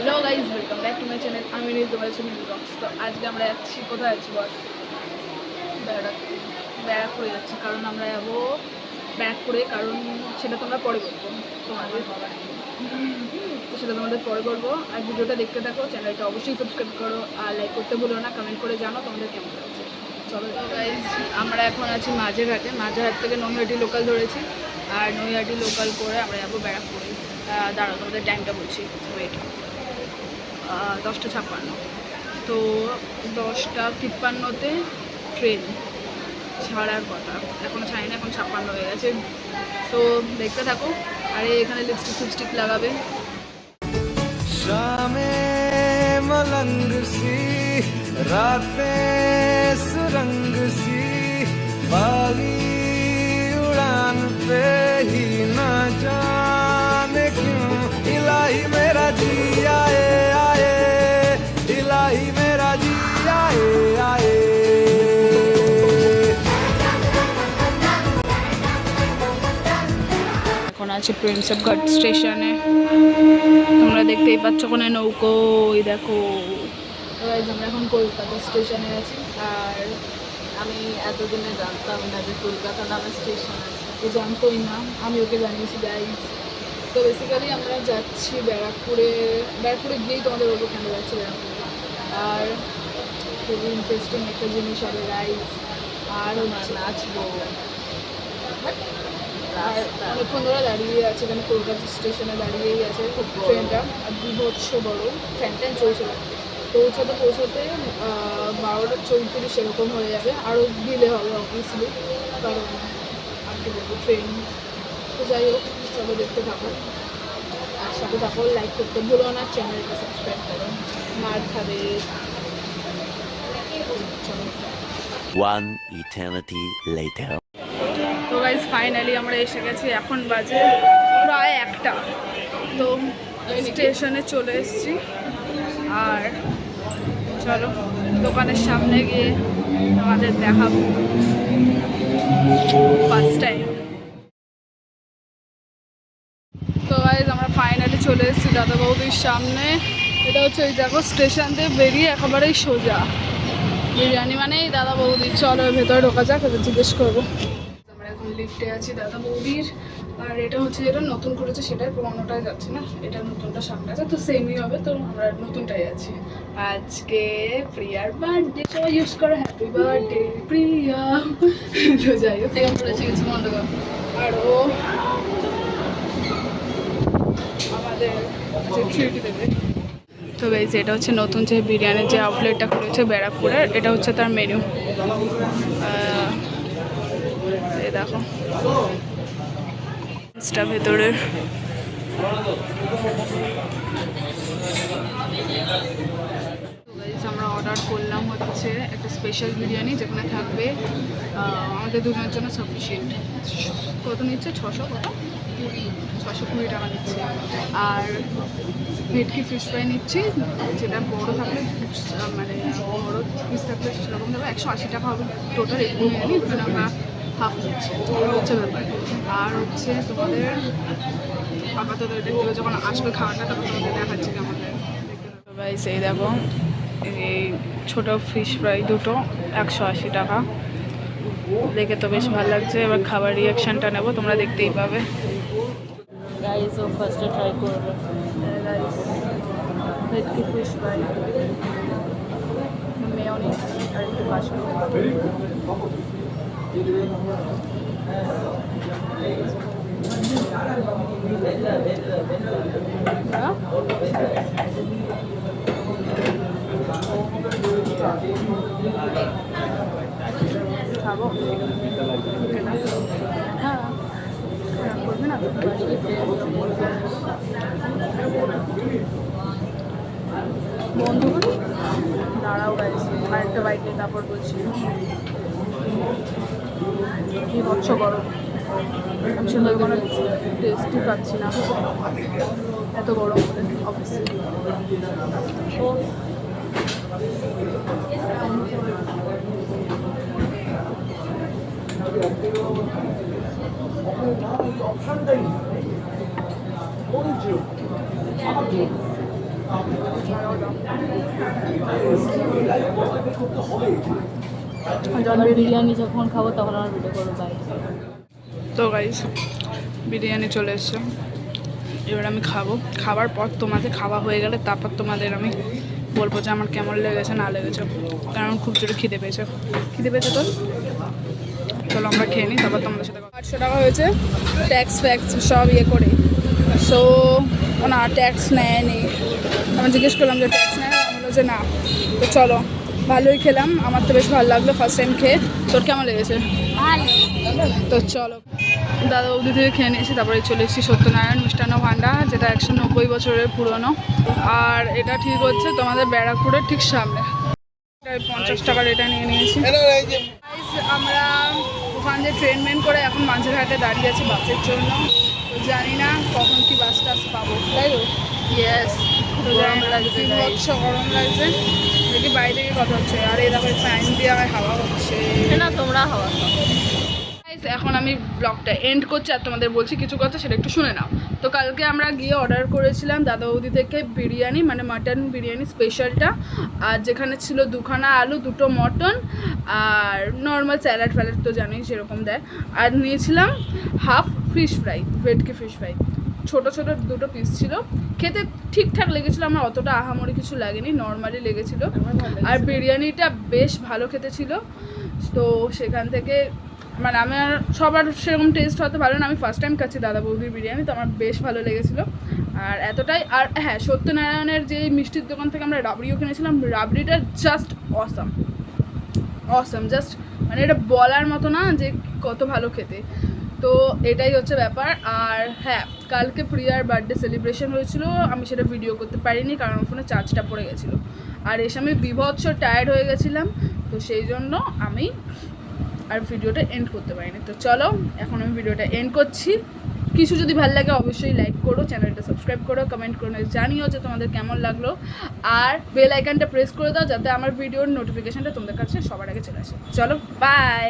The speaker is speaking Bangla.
Hello guys, welcome back to my channel. আমি নিয়ে তোমার চ্যানেল ব্লগস। তো আজকে আমরা যাচ্ছি, কোথায় যাচ্ছি বল? ব্যারাকপুরে যাচ্ছি। কারণ আমরা যাবো ব্যারাকপুরে, কারণ সেটা তোমরা পরে বলবো তোমাদের, তো সেটা তোমাদের পরে বলবো। আর ভিডিওটা দেখতে থাকো, চ্যানেলটা অবশ্যই সাবস্ক্রাইব করো আর লাইক করতে ভুলো না। কমেন্ট করে জানো তোমাদের কেমন লাগছে। চলো গাইজ, আমরা এখন আছি মাঝেরহাটে। মাঝেরহাট থেকে নৈহাটি লোকাল ধরেছি, আর নৈহাটি লোকাল করে আমরা যাবো ব্যারাকপুরে। দাঁড়াও, তোমাদের টাইমটা বলছি, ওয়েট। 10:56। তো 10:53-তে ট্রেন ছাড়ার কথা, এখনও ছাড়ি না, এখন 56 হয়ে গেছে। তো দেখতে থাকো। আর এখানে লিপস্টিক লাগাবে। शामे मलंग सी रातें सुरंग सी बाली उड़ान पे ही ना जाने क्यों इलाही मेरा जी आए आए इलाही मेरा जी आए आए। এখন আছে প্রিন্সেপঘাট স্টেশনে। তোমরা দেখতেই পাচ্ছ ওখানে নৌকো, ওই দেখো। আমরা এখন কলকাতা স্টেশনে আছি। আর আমি এতদিনে জানতাম না যে কলকাতা নামে স্টেশন আছে। ও জানতোই না, আমি ওকে জানিয়েছি গাইজ। তো বেসিক্যালি আমরা যাচ্ছি ব্যারাকপুরে। ব্যারাকপুরে গিয়েই তোমাদের বলবো কেন যাচ্ছি ব্যারাকপুরে। আর খুবই ইন্টারেস্টিং একটা জিনিস হবে গাইজ। আর নাচবো। আর অনেকক্ষণ ধরে দাঁড়িয়ে আছে এখানে, কলকাতা স্টেশনে দাঁড়িয়েই আছে খুব ট্রেনটা। আর বিভৎস বড় ফ্যান চলছিল। পৌঁছাতে 12:34 এরকম হয়ে যাবে। আরও ডিলে হবে অবভিয়াসলি, কারণ আর কি বলবো, ট্রেন। তো যাই হোক, চলো দেখতে থাকো আর সাথে থাকো। লাইক করতে ভুলো না, চ্যানেলটা সাবস্ক্রাইব করো। মার খাবে। চলো। One eternity later. তো গাইজ, ফাইনালি আমরা এসে গেছি। এখন বাজে প্রায় 1টা। তো স্টেশনে চলে এসেছি। আর চলো দোকানের সামনে গিয়ে আমাদের দেখাবো ফার্স্ট টাইম। তো গাইজ, আমরা ফাইনালি চলে এসেছি দাদা বৌদির সামনে। এটা হচ্ছে ওই দেখো, স্টেশন দিয়ে বেরিয়ে একেবারেই সোজা বিরিয়ানি মানেই দাদা বৌদি। চলো ভেতরে ঢোকা যাক, এবার জিজ্ঞেস করবো। আমরা এখন লিফটে আছি দাদা বৌদির। আর এটা হচ্ছে যেটা নতুন করেছে, সেটাই পুরোনোটায় যাচ্ছে না, এটা নতুনটা সামনে আছে। তো সেমই হবে, তো আমরা নতুনটাই আছি। আজকে প্রিয়ার বার্থডে, তো ইউজ করো হ্যাপি বার্থডে প্রিয়া। তো যাই হোক, পড়েছে কিছু মনে করো। আরও আমাদের ট্রিট দেবে। তো গাইজ, এটা হচ্ছে নতুন যে বিরিয়ানির যে আউটলেটটা খুলেছে ব্যারাকপুরের, এটা হচ্ছে তার মেনু। এই দেখো ভেতরের। আমরা অর্ডার করলাম হচ্ছে একটা স্পেশাল বিরিয়ানি, যেখানে থাকবে আমাদের দুজনের জন্য সাফিসিয়েন্ট। কত নিচ্ছে? 620 টাকা নিচ্ছে। আর ভেটকি ফিশ ফ্রাই নিচ্ছি, যেটা বড় থাকলে মানে বড় পিস থাকলে সেরকম দেবো 180 টাকা হবে টোটাল। এই বিরিয়ানি এখানে আমরা হাফ নিচ্ছি, হচ্ছে ব্যাপার। আর হচ্ছে তোমাদের আপাতত এটা খেলে যখন আসবে খাওয়াটা, তখন তোমাদের দেখাচ্ছি কেমন লাগে। ভাই সেই দেখো, এই ছোটো ফিশ ফ্রাই দুটো 180 টাকা। দেখে তো বেশ ভালো লাগছে। এবার খাবার রিয়াকশানটা নেবো, তোমরা দেখতেই পাবে। গাইস, ও ফার্স্টে ট্রাই করবে। ভেটকি ফিশ ফ্রাই, মেয়োনিজ আর একটু কাশি। খাবো? হ্যাঁ, করবে না? বন্ধু দাঁড়াও গাইস, আরেকটা বাইকে কাপড় বলছি। কি হচ্ছ গরম, আমি সুন্দর কোনো টেস্টই পাচ্ছি না, এত গরম বলে অবশ্যই। বিরিয়ানি যখন খাবো তখন আমার ভিডিও করবো। বাই। তো গাইস বিরিয়ানি চলে এসছে, এবার আমি খাবো। খাবার পর তোমাদের খাওয়া হয়ে গেলে তারপর তোমাদের আমি বলবো যে আমার কেমন লেগেছে না লেগেছে, কারণ খুব জোরে খিদে পেয়েছে তো। চলো আমরা খেয়ে নিই, তারপর তোমাদের সাথে 800 টাকা হয়েছে ট্যাক্স ফ্যাক্স সব ইয়ে করে। সো না ট্যাক্স নেয়নি, আমি জিজ্ঞেস করলাম যে ট্যাক্স নেয়, আমি বললো যে না। তো চলো ভালোই খেলাম, আমার তো বেশ ভালো লাগলো ফার্স্ট টাইম খেয়ে। তোর কেমন লেগেছে? তো চলো দাদা বৌদি থেকে খেয়ে নিয়েছি, তারপরে চলে এসেছি সত্যনারায়ণ মিষ্টান্ন ভাণ্ডার, যেটা 190 বছরের পুরনো। আর এটা ঠিক হচ্ছে তোমাদের ব্যারাকপুরের ঠিক সামনে। 50 টাকার এটা নিয়ে নিয়েছি। আমরা ওখান থেকে ট্রেন মেন করে এখন মাঝেরঘাটে দাঁড়িয়ে আছি বাসের জন্য। তো জানি না কখন কি বাস টাস পাবো, তাই তো? ইয়েস, গরম লাগছে, গরম লাগছে। দেখি বাইরে থেকে কথা হচ্ছে, আর এই দেখো ফ্যান দিয়ে আমার হাওয়া হচ্ছে না, তোমরা হাওয়া খাও। এখন আমি ব্লগটা এন্ড করছি, আর তোমাদের বলছি কিছু কথা, সেটা একটু শুনে নাও। তো কালকে আমরা গিয়ে অর্ডার করেছিলাম দাদা বৌদি থেকে বিরিয়ানি, মানে মাটন বিরিয়ানি স্পেশালটা। আর যেখানে ছিল 2খানা আলু, 2টো মটন, আর নর্মাল স্যালাড ফ্যালাড তো জানোই সেরকম দেয়। আর নিয়েছিলাম হাফ ফিশ ফ্রাই, ভেটকি ফিশ ফ্রাই, ছোটো ছোটো 2টো পিস ছিল। খেতে ঠিকঠাক লেগেছিলো, আমার অতটা আহামরি কিছু লাগেনি, নর্মালি লেগেছিলো। আর বিরিয়ানিটা বেশ ভালো খেতে ছিল। তো সেখান থেকে মানে আমার সবার সেরকম টেস্ট হতে ভালো না, আমি ফার্স্ট টাইম খাচ্ছি দাদা বৌদির বিরিয়ানি, তো আমার বেশ ভালো লেগেছিলো। আর এতটাই। আর হ্যাঁ, সত্যনারায়ণের যে মিষ্টির দোকান থেকে আমরা রাবড়িও কিনেছিলাম, রাবড়িটা জাস্ট অসাম, জাস্ট মানে এটা বলার মতো না যে কত ভালো খেতে। তো এটাই হচ্ছে ব্যাপার। আর হ্যাঁ, কালকে প্রিয়ার বার্থডে সেলিব্রেশন হয়েছিল, আমি সেটা ভিডিও করতে পারিনি কারণ ফোনে চার্জটা পড়ে গেছিলো। আর এসে আমি বিভৎস টায়ার্ড হয়ে গেছিলাম, তো সেই জন্য আমি আর ভিডিওটা এন্ড করতে পারিনি। তো চলো এখন আমি ভিডিওটা এন্ড করছি। কিছু যদি ভালো লাগে অবশ্যই লাইক করো, চ্যানেলটা সাবস্ক্রাইব করো, কমেন্ট করে জানিও যে তোমাদের কেমন লাগলো। আর বেল আইকনটা প্রেস করে দাও যাতে আমার ভিডিওর নোটিফিকেশানটা তোমাদের কাছে সবার আগে চলে আসে। চলো বাই।